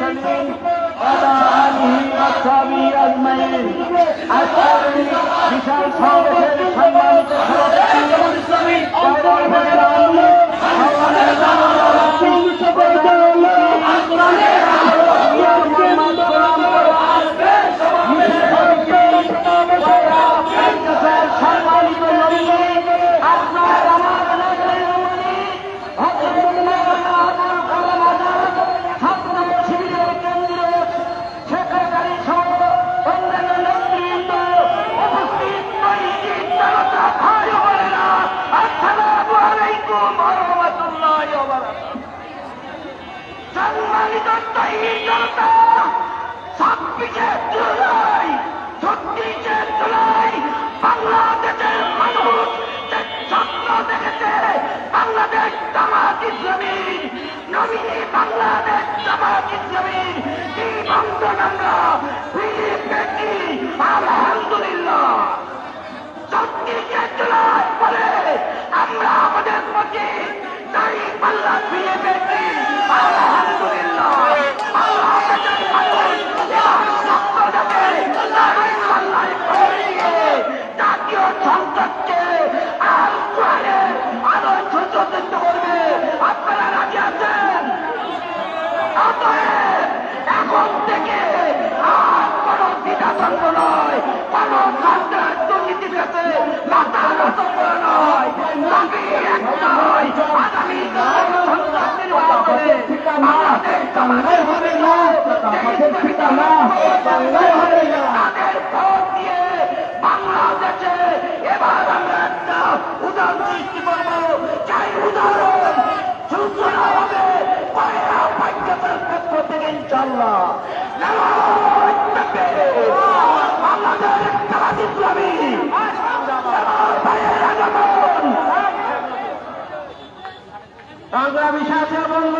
المرسلين وعلى آله وصحبه أجمعين বিশাল সমাবেশের সম্মানিত সম্মানিত জনতা 26শে জুলাই 36শে জুলাই বাংলাদেশের মানুষ যে স্বপ্ন দেখেছে বাংলাদেশ জামাত ইসলামী নবীনী বাংলাদেশ জামাত ইসলামী এই বন্ধন আমরা ফিরে পেয়েছি আলহামদুলিল্লাহ। 36শে জুলাই পরে আমরা আমাদের মধ্যে দাড়ি পাল্লা ফিরে পেয়েছি আলহামদুলিল্লাহ। বাংলাদেশের মানুষ এবার স্বপ্ন দেখে দাড়ি পাল্লায় পড়ে গিয়ে জাতীয় সংসদকে আর কোরআনের আলোয় সুসজ্জিত করবে। আপনারা রাজি আছেন? অতএব এখন থেকে আর কোন দ্বিধাদ্বন্দ্ব নয়, কোন সন্ত্রাস দুর্নীতির কাছে মাথা নত করা নয়, নবী এক নয়। আগামী সন্ত্রাস নির্বাচনে বাংলাদেশ জামাতের হবে না, তাদের ভোট দিয়ে বাংলাদেশে এবার আমরা একটা উদাহরণ সৃষ্টি করবো। চাই উদাহরণ সূচনা হবে কয়রা পাইকাতার পক্ষ থেকে ইনশাআল্লাহ। বাংলাদেশ জামাত ইসলামী সংগ্রামী সাথে বলল